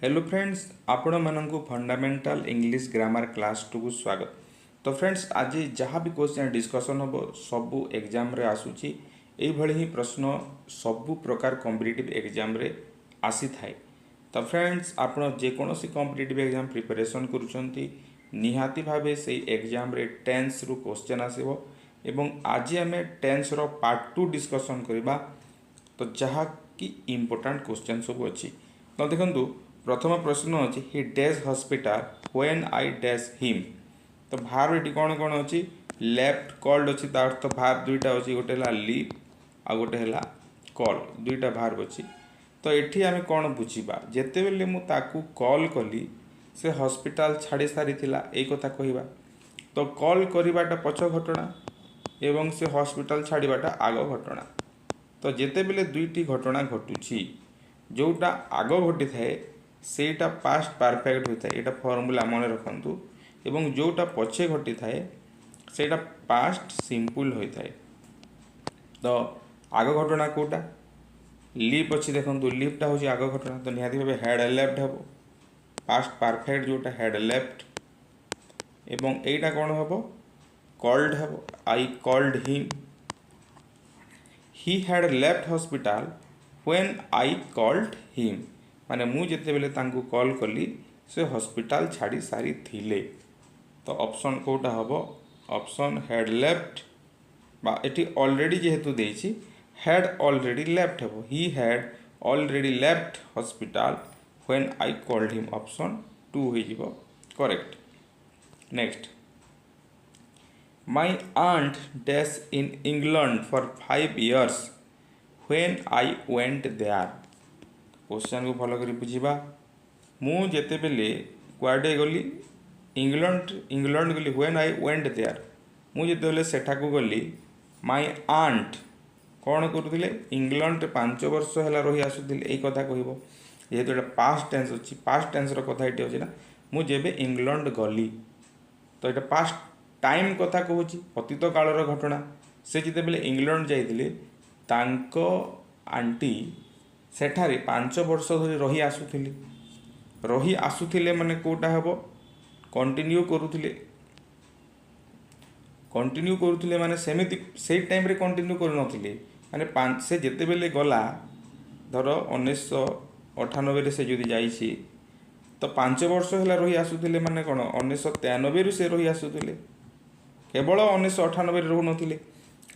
Hello friends आपण मानक fundamental English grammar class two को स्वागत। तो फ्रेंड्स आज जहाँ भी क्वेश्चन डिस्कसन हम सबू एग्जाम रे आसूची यही ही प्रश्न सबू प्रकार कॉम्पिटिटिव एग्जाम रे आसी थाए। तो फ्रेंड्स आपण जेकोसी कॉम्पिटिटिव एग्जाम प्रिपरेशन करुचंती निहाती भावे से एग्जाम रे टेंस रु क्वेश्चन आसीबो एवं आज आम टेंस रो पार्ट 2 डिस्कसन करबा। तो जहाँ कि इम्पोर्टेंट क्वेश्चन सब अच्छी। तो देखंतु प्रथम प्रश्न अच्छी हि dash hospital when I dash him. तो भार ये कौन कौन अच्छी लेफ्ट कॉल्ड अच्छी अर्थ भार दुईटा अच्छी गोटे लीव आ गोटे है कॉल दुईटा भार अच्छी। तो ये आम कौन बुझा जिते बेले मुझे कॉल कली से हॉस्पिटल छाड़ी सारी यही कथा कहवा। तो कॉल करवाटा पछ घटना एवं से हॉस्पिटल छाड़ाटा आग घटना। तो जिते बेले दुईटी घटना घटुची जोटा आग घटी थाए सेटा पास्ट परफेक्ट होता है। यहाँ फॉर्मूला मन रखु एवं जोटा पछे घटी थाए सेटा पास्ट सिंपल होता है। तो आग घटना कोटा लीप अच्छी देखो लीपटा हूँ आग घटना। तो निहाती भाव हेड लेफ्ट हम पास्ट परफेक्ट जोटा हेड लेफ्ट एवं एटा कौन हम कॉल्ड हम आई called him. He had left hospital when I called him माने मु जेते बेले तांको कॉल कली से हॉस्पिटल छाड़ी सारी थिले। तो ऑप्शन कोटा हम ऑप्शन हेड लेफ्ट बा एटी ऑलरेडी जेहेतु देछि हैड ऑलरेडी लेफ्ट हम he had already left hospital when I called him option 2 हो जिवो correct. Next my aunt dash in England for 5 years when I went there. Question को भल कर बुझा मु जेते बेले कुआडे गली इंग्लैंड गली व्हेन आई वेंट देयर मु जेते बेले सेठा को गली माय आंट कौन करुले इंग्लैंड 5 वर्ष है रही आसुले यही कथा कह जेहेतु ये पास्ट टेंस अच्छी पास्ट टेंस कथा ये अच्छे ना मु जेबे इंग्लैंड गली। तो ये पास्ट टाइम कथा कहूँ अतीत कालर घटना से जिते बेले इंग्लैंड जाइए तांको आंटी सेठारे 5 वर्ष धरी रही आसुथिले माने कोटा हम कंटिन्यू करुले माने सेमिति से टाइम रे कंटिन्यू करुनथिले माने से जेते बेले गला धर 1998 से जदि जाइछि तो 5 वर्ष है रही आसुथिले माने कौन 1993 से रही आसुथिले केवल 1998 रहु नथिले।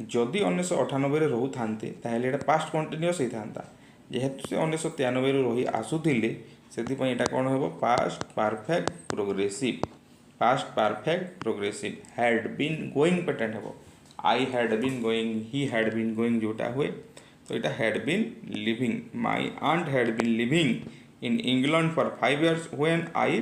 जदि 1998 रहु थांते ताहेले एटा पास्ट कंटिन्यूअस होई थांता जेहेतु से 1993 रही आसुथिले सेथिपई एटा कोन हेबो past perfect progressive had been going pattern हेबो I had been going he had been going जोटा हुए। तो एटा had been living my aunt had been living in England for 5 years when I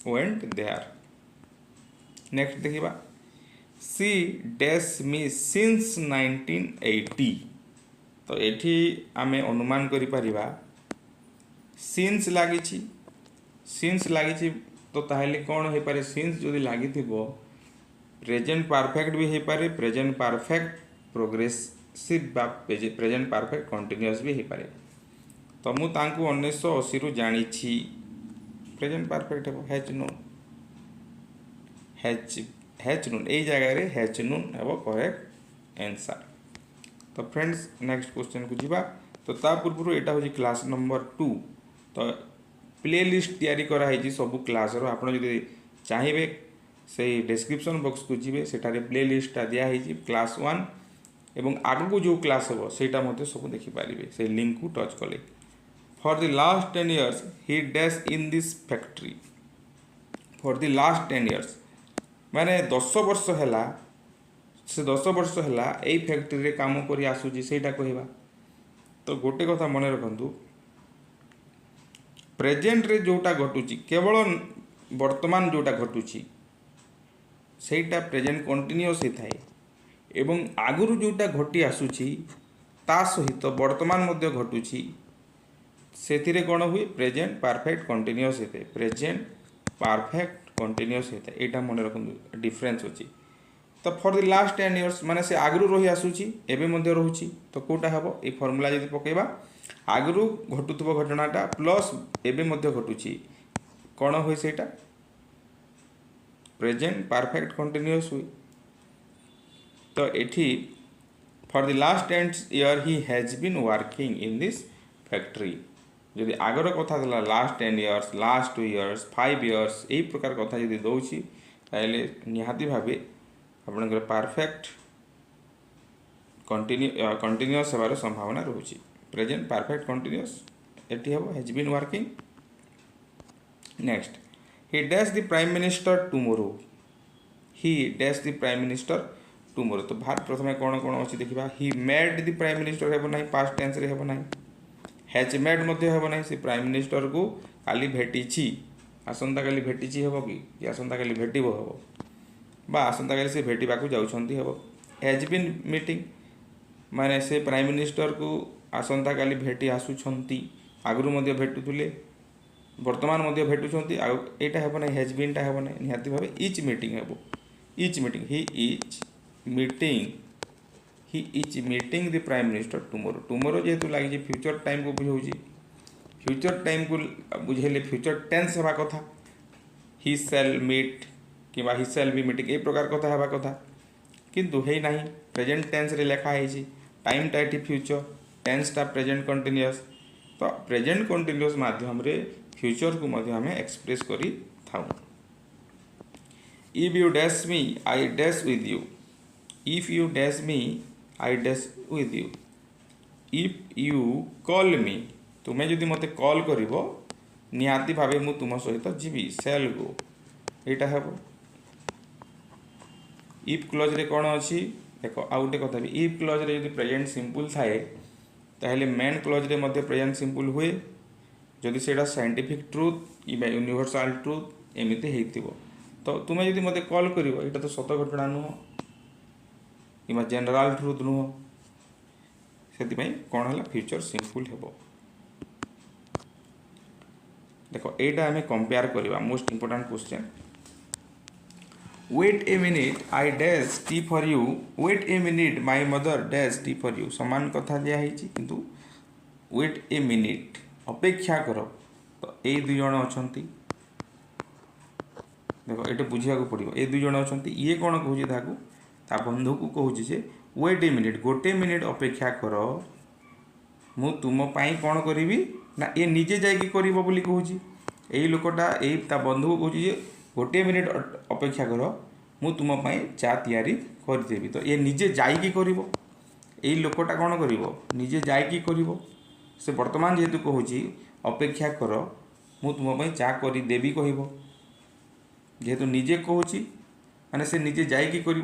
went there. Next देखिबा C dash me since 1980। तो एठी आमे अनुमान करि परिबा सिंस लागिछि तो ताहेले कौन हो पारे सिंस जदि लागि थिबो प्रेजेंट परफेक्ट भी हो पारे प्रेजेंट परफेक्ट प्रोग्रेसिव बा प्रेजेंट परफेक्ट कंटिन्यूअस भी हो पारे। तो मु तांको 1980 रु जानिछि प्रेजेंट परफेक्ट हेबो हैज नून ए जगह रे हैज नून हेबो करेक्ट आंसर। तो फ्रेंड्स नेक्स्ट क्वेश्चन को जीवा। तो ता पूर्व एटा हो क्लास नंबर 2। तो प्ले लिस्ट तैयारी करा है सब क्लास रो आपण जदि चाहिए से डिस्क्रिप्शन बॉक्स को जीवे सेठारे प्ले लिस्टा दिया है क्लास 1 एवं आग को जो क्लास हम सेटा मते सब देखि पारिबे से लिंक को टच कले। For the last 10 years he dash in this factory for the last 10 years माने 10 वर्ष हैला से 10 वर्ष है यही फैक्ट्री काम कर आसूँ सेटा कहवा। तो गोटे कथा मन रखु प्रेजेंट रे जोटा घटुची केवल वर्तमान जोटा घटुची सेटा प्रेजेंट कंटिन्यूअस होता है एवं आगुरी जोटा घटी आसूची ता सहित वर्तमान मध्य घटुची से कौन हुए प्रेजेंट परफेक्ट कंटिन्यूअस होता है प्रेजेंट परफेक्ट कंटिन्यूअस होता है यहाँ मन रखु डिफरेंस अच्छी। तो फॉर द लास्ट 10 इयर्स माने से आगु रही आसूची एबे मध्य रहूची तो कोटा हेबो ए फॉर्मूला जदि पकेबा आगु घटुथबो घटनाटा प्लस एबे मध्य घटुची कोन होय सेटा प्रेजेंट परफेक्ट कंटीन्यूअस हुई तो एठी for the last 10 year he has been working in this factory जदि आगर कथा देला last 10 years last 2 years 5 years यही प्रकार कथा जदि दौची ताहले निहाती भाबे आपनकर परफेक्ट कंटीन्यूअस हेबार संभावना रहउची प्रेजेंट परफेक्ट कंटीन्यूअस एटी हेबो has been working next he dash the prime minister tomorrow he dash the prime minister tomorrow तो भार प्रथमे कोन कोन अछि देखिबा he made the prime minister हेबो नाही पास्ट टेंस रे हेबो नाही हैज मेड मध्य हेबो नाही से प्राइम मिनिस्टर को काली भेटिछि आसंता काली भेटिछि हेबो कि आसंता काली भेटिबो हेबो बा आसंता काली से भेटिबा को जाउछंती हेबो हैज बीन मीटिंग माने से प्राइम मिनिस्टर को आसंता काली भेटी आसुछंती आगरु मध्य भेटुथुले वर्तमान मध्य भेटुछंती आ एटा हेबो नाही हैज बीन टा हेबो नाही निहाती भाबे इच मीटिंग हेबो etch meeting he is meeting the prime minister tomorrow tomorrow जेहेतु लगी फ्यूचर टाइम को बुझाऊँ फ्यूचर टाइम को बुझेले फ्यूचर टेंस हेबा कथा ही सेल मीट कि ही सेल बी मीटिंग ए प्रकार कथा हेबा कथा किंतु हे नाही प्रेजेंट टेंस रे लिखा है टाइम टा एटी फ्यूचर टेंस टा प्रेजेंट कंटीन्यूअस तो प्रेजेंट कंटीन्यूअस माध्यम रे फ्यूचर को मध्य हमें एक्सप्रेस करी थाउ if you dash me I dash with you if you dash me I dash with you if you call me तुम्हें जदि मते कॉल करिवो निहाती भावे मु तुम सहित जीवी सेल गो एटा हेबो इफ क्लॉज रे कोन अछि देखो आ गोटे कथा भी इफ क्लॉज रे यदि प्रेजेंट सिंपल थाए ताहले मेन क्लॉज रे मध्य प्रेजेंट सिंपल हुए जदि सेटा साइंटिफिक ट्रुथ कि यूनिवर्सल ट्रुथ एमिति हेतिबो तो तुम्हें जदि मते कॉल करिवो एटा तो सत घटना नुह कि जनरल ट्रुथ नुह से कौन है फ्यूचर सिंपल हेबो देखो एटा हमें कंपेयर करवा most important question wait a minute I dash tea for you wait a minute my mother dash tea for you समान कथा दिया है किंतु वेट ए मिनिट अपेक्षा कर तो ये दुई जन अच्छा देखो ये बुझा पड़ो ये दुई जन अच्छा ये कौन कहूँ ता बंधु को कहूँ जे वेट ए मिनिट गोटे मिनिट अपेक्षा कर मु तुम पाई कौन करी ना ये निजे जाकि कर कहूँ यही लोकटा यही ता बंधु को कहूँ जे गोटे मिनिट अपेक्षा कर मु तुम पाई चा तैयारी करदेवी तो ये निजे जाकि कर यही लोकटा कौन कर निजे जाकि कर से वर्तमान जेहेतु कहूँ अपेक्षा कर मु तुम पाई चा करदेवी कह जेहेतु निजे कहूँ माने से निजे जाकि कर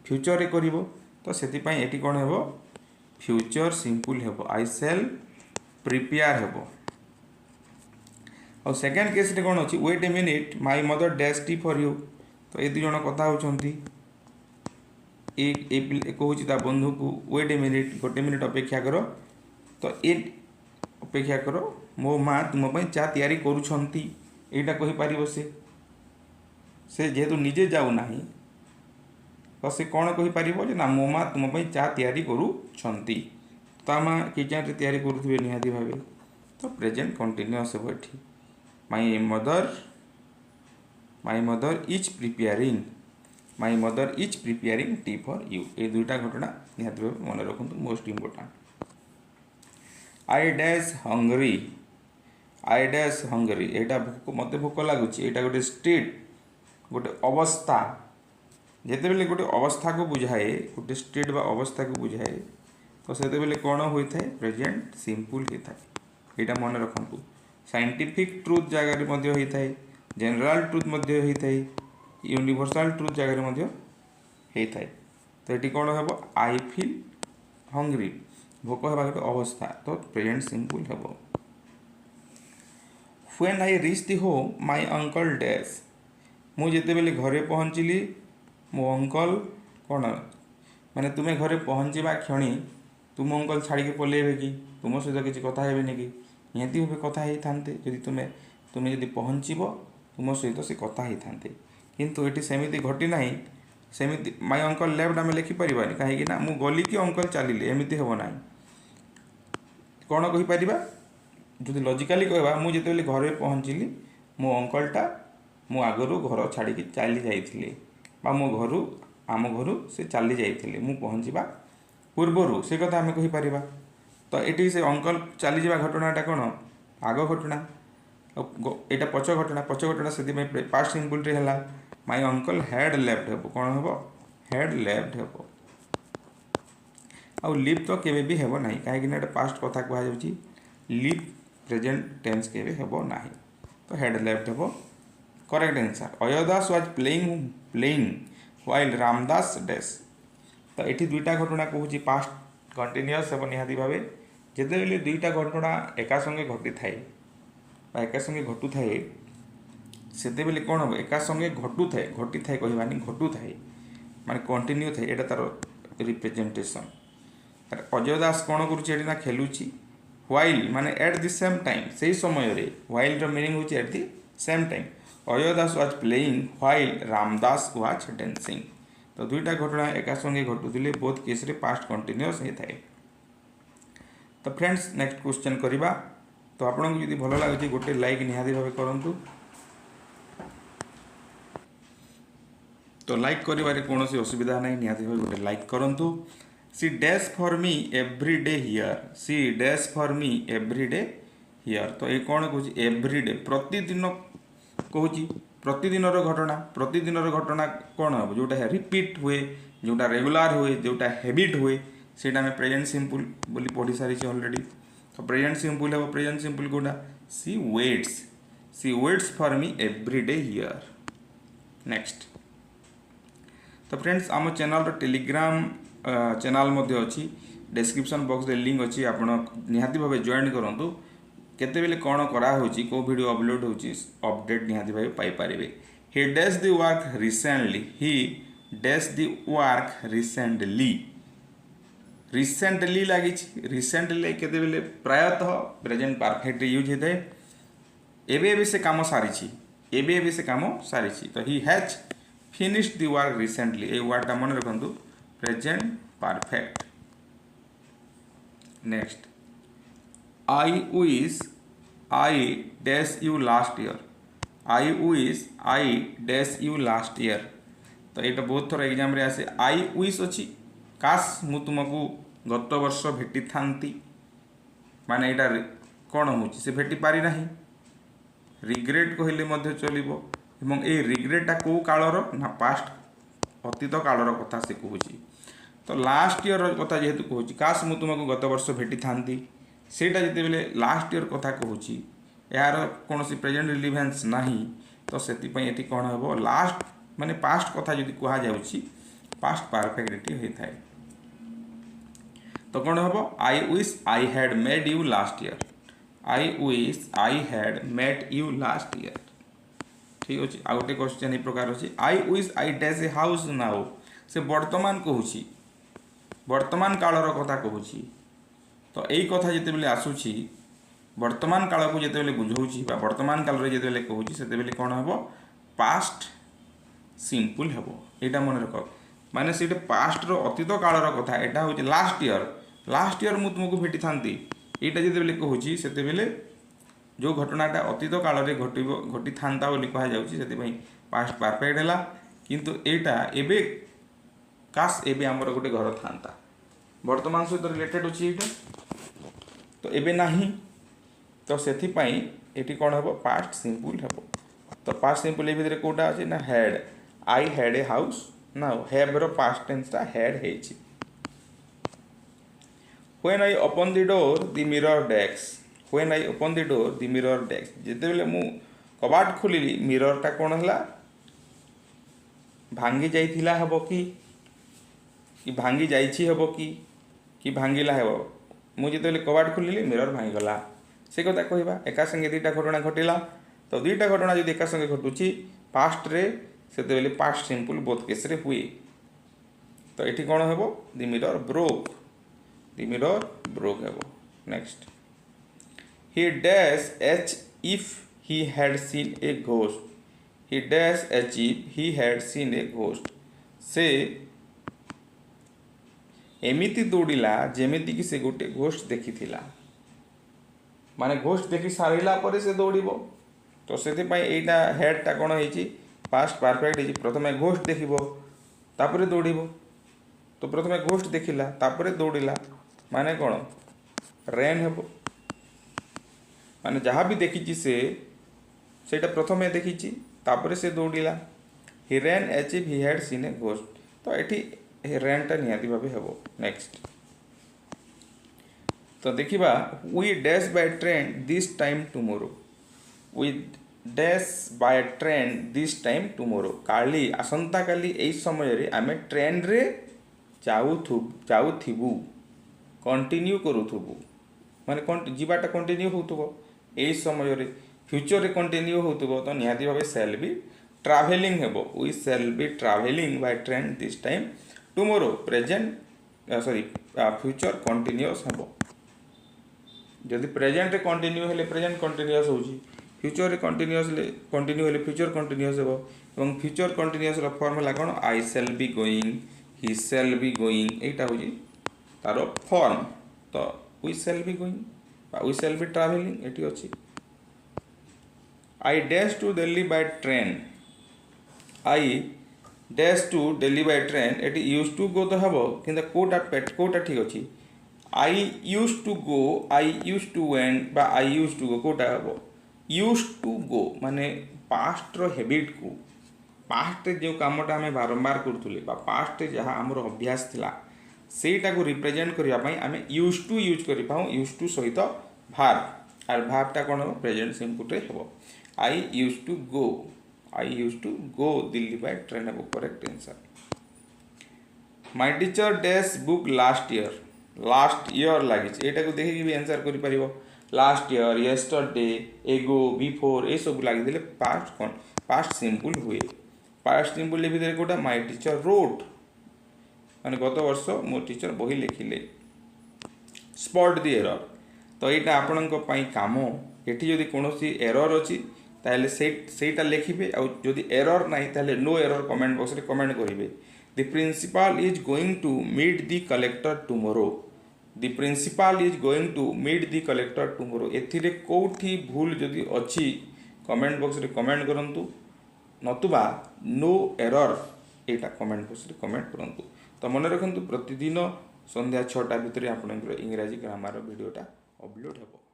फ्यूचर रे करिवो तो सेति एटी कौन हेबो फ्यूचर सिंपल हेबो आई सेल प्रिपेयर हेबो और सेकंड केस रे कौन अछि wait a minute my mother dash tea for you तो ए दु जण कथा होचंती ए कहूँ ता बंधु को वेट ए मिनिट गोटे मिनिट अपेक्षा करो तो ए अपेक्षा करो मो माँ तुम पाई चा तैयारी करूछंती एटा कहि पारिबो से जेहेतु निजे जाऊ नाही तो से कौन कहीपर ना मो माँ तुम चा तैयारी करुँच ता माँ किचन रे तैयारी करुवे निहाती भावे तो प्रेजेंट कंटीन्यूअस हे ये my mother is preparing T for you ये दुईटा घटना निहाती भावे मन रखु most important I dash Hungary एटा भोक मत भोक लगुच यहाँ गोटे स्टेट गोटे अवस्था जिते बेले गोटे अवस्था को बुझाए गोटे स्टेट बा अवस्था को बुझाए तो से बेले कौन होता है प्रेजेंट सिंपल होता है यहाँ मन रखु साइंटिफिक ट्रुथ जगह होता है जनरल ट्रुथ होता है यूनिवर्सल ट्रुथ जगह होता है तो ये कौन हे आई फील हंग्री भोक होगा गोटे अवस्था तो प्रेजेंट सिंपल हे when I reach the home my uncle dash मुझे बेले घरे पहुँचली मो अंकल कौन माने तुम्हें घरे पहुँचवा क्षणी तुम अंकल छाड़ी पलैबे कि तुम सहित किसी कथा हेबेनि कि निहाती भावे कथा ही थांते यदि तुम्हें यदि पहुँचब तुम सहित से कथा ही थांते किंतु ये सेमिति घटी ना सेमिति माय अंकल लेफ्ट आम लिखिपर कहीं मु गली कि अंकल चलिए एमती हम ना कौन कहीपर जो लॉजिकली कहवा मुझे घरे पहुँचली मो अंकलटा मु आगु घर छाड़ी चली जाइए मो घर आम घर से चली जाइए मु पहुँचवा पूर्वर से कथा आम कहीपर तो ये से अंकल चली जा घटनाटा कौन आग घटना यहाँ पछ घटना से पास्ट सिंपल है माय अंकल हैड लेफ्ट हे कौन हम हैड लेफ्ट हे आउ लिव तो केवे भी हेबो नहीं कहीं पास्ट कथा कहुच्छी लिव प्रेजेंट टेंस केवे हेबो नहीं तो हैड लेफ्ट हेबो करेक्ट आंसर। अयोध्यास was playing while Ramdas dash तो ये दुईटा घटना कहूँ पास्ट कंटिन्यूअस हेबो निहाती भावे जिते दुईटा घटना एका संगे घटी थाए एका संगे घटू थाए से कौन हम एका संगे घटू थाए घटी थाए कहवानी घटू थाए माने कंटिन्यू थाए यहाँ तार रिप्रेजेंटेशन अजय दास कौन करुना खेलुची व्हाइल माने एट द सेम टाइम से समय रे व्हाइल रो मीनिंग होची at the same time Ajay Das was playing while Ramdas was dancing तो दुईटा घटना एका संगे घटुले बोथ केस रे पास्ट कंटिन्यूअस होता है। तो फ्रेंड्स नेक्स्ट क्वेश्चन करवा तो आपन को यदि भल लगे गोटे लाइक निहाती भाव करूँ तो लाइक करिवारे कौन असुविधा नहीं निहाती भाव गोटे लाइक करूँ। See dash for me every day here see dash for me every day here तो ये कौन कहूँ एव्रीडे प्रतिदिन कहूँ प्रतिदिन घटना कौन हम जोटा रिपीट हुए जोटा रेगुलर हुए जोटा हैबिट हुए से प्रेजेंट सिंपल बोली पढ़ी सारी ऑलरेडी तो प्रेजेंट सिंपल है प्रेजेंट सिंपल कौटा she waits for me every day here. Next तो फ्रेंड्स आम चैनल टेलीग्राम चैनल अच्छी डिस्क्रिप्शन बॉक्स रे लिंक अच्छी आप निहाती भाव जॉइन करूँ केते बेले कौन करा होची को वीडियो अपलोड होची अपडेट निहाती भाव पाई पारिबे। He dash the work recently he dash the work recently लगी रिसेंटली केते बेले प्रायतः प्रेजेंट परफेक्ट यूज होता है एबे से काम सारी एबे से काम सारी तो he has finished the work recently ए वर्डटा मन रखु present perfect. Next I wish I dash you last year I wish I dash you last year तो ये बहुत थोड़ा एग्जाम रे आसे आई विश अच्छी काश मु तुमको गत वर्ष भेटी थांती माने यहाँ कौन हो भेटी पारि नाही रिग्रेट कहले मध्य चलिबो एवं ए रिग्रेटा को कालर ना पास्ट अतीत कालर कथा से कहूँ तो लास्ट ईयर कथा जेहेतु कहूँ काश मु तुमको गत वर्ष भेटी थांती सेटा जिते बेले लास्ट ईयर कथा कहूँ यार कौन प्रेजेंट रिलेवेंस नहीं तो से कौन हम लास्ट माने पास्ट कथा जो कहुच्छी पास्ट परफेक्ट होता है तो कौन हम आई wish I had made you last year I wish I had made you last year ठीक अच्छे आ गए क्वेश्चन ये प्रकार अच्छे आई wish I dash a house now से वर्तमान कहूँ वर्तमान कालर कथा कहूँ तो यही कथा जिते बेले आसूची वर्तमान काल को जिते बेले बुझाऊँगी वर्तमान काल में जिते कहूँ से कौन हम पास्ट सिंपल हम यहाँ मन रख माने से पास्ट रो अतीत कालर कथा यहाँ हूँ लास्ट ईयर मुझे तुमको भेटी था यहाँ जिते बेले कहूँ से जो घटनाटा अतीत काल में घटी था कहुच्छी पास्ट परफेक्ट है किंतु यहाँ एबे काश एबे आमर गोटे घर था वर्तमान सहित रिलेटेड अच्छी यहाँ तो एबे नहीं तो से ये कौन हम पास्ट सिंपल हम तो पास्ट सिंपल ये भितर कौटा अच्छे ना had I had a house ना हैव रो पास्ट टेंसटा हैड है when I open the door the mirror desk when I open the door the mirror desk जिते बेले मु कबाट खोलिली मिररटा कौन है भांगी जाइथिला हबो कि भांगी जाइछि हबो कि भांगिला हेबो मुझे जिते कबाट खोलिली मिरर भांगीगला से कथा कहवा एका संगे दुईटा घटना घटिला तो दुईटा घटना जो एका संगे घटुची पास्ट रे से पास्ट सिंपल बोथ केस रे हुए तो ये कौन हम द मिरर ब्रोक हेबो। Next he dash H if he had seen a ghost he dash achieve he had seen a ghost से एमिति दौड़िला जेमिति कि से गोटे घोस्ट देखिथिला माने घोस्ट देखि सारिला परे से दौड़िबो तो सेथिपाई एटा हेडटा कोन होईची पास्ट परफेक्ट होईची प्रथमे घोस्ट देखिबो तापरे दौड़िबो तो प्रथमे घोस्ट देखिला तापरे दौड़िला माने कोन रेन हेबो माने जहाँ भी देखिची से सेटा प्रथमे देखिची तापरे से दौड़िला he ran as if he had seen a ghost तो एठी रैनटा निहाती भाबे हेबो नेक्स्ट तो देखिबा we dash by train this time tomorrow we dash by train this time tomorrow काली आसंता काली एई समय रे आमे ट्रेन रे जाउथिबु कंटिन्यू करूथुबु माने जीवाटा कंटिन्यू होउथुबो एई समय रे फ्यूचर रे कंटिन्यू होउथुबो तो निहाती भाबे शैल बी ट्रैवलिंग हेबो we shall be travelling by train this time tomorrow present sorry future continuous हेबो जदि प्रेजेंट रे कंटिन्यू हेले प्रेजेंट कंटिन्यूअस होउची फ्यूचर रे कंटिन्यू हेले फ्यूचर कंटिन्यूअस हेबो एवं फ्यूचर कंटिन्यूअस रो फॉर्मूला कोन I shall be going he shall be going एटा होची तारो फॉर्म तो वी शैल बी गोइंग बा वी शैल बी ट्रैवलिंग एटी अछि I dash to Delhi by train I dash to Delhi by train एटी यूज टू गो तो हेबो किंतु कोटा ठीक अछि I used to go I used to went बा आई यूज टू गो कोटा हेबो यूज टू गो माने पास्ट रो हैबिट को पास्ट जो कामटा आमे बारंबार करथुले बा पास्ट जहाँ आमर अभ्यास थिला सेटा को रिप्रेजेंट करिया पई आमे यूज टू यूज करि पाऊ यूज टू सहित भार्ब आर भार्बटा कोन हो प्रेजेंट सिंपल रे हेबो I used to go Delhi by train हेबो correct answer my teacher dash book last year लागिछ एटा को देखि भी आंसर करि परिबो last year yesterday ago before a सब लागि देले पास्ट कोन पास्ट सिंपल हुए पास्ट सिंपल भितर कोटा माय टीचर रोट माने गत वर्ष मो टीचर बही लिखिले स्पॉट दी एरर तो यहाँ आपणक काम एटी जदि कौन एरर अच्छी ताहले सेटा लिखिबे आ जदि एरर नाही ताहले नो एरर कमेंट बॉक्स रे कमेंट करिवे the principal is going to meet the collector tomorrow the principal is going to meet the collector tomorrow एथिरे कोठी भूल जदि अच्छी कमेंट बॉक्स रे कमेंट करंतु नतुबा नो एरर एटा कमेंट बॉक्स रे कमेंट करंतु तो मन रखंतु प्रतिदिन संध्या 6टा भितर आपनकर इंग्रजी ग्रामर वीडियोटा अपलोड हेबो।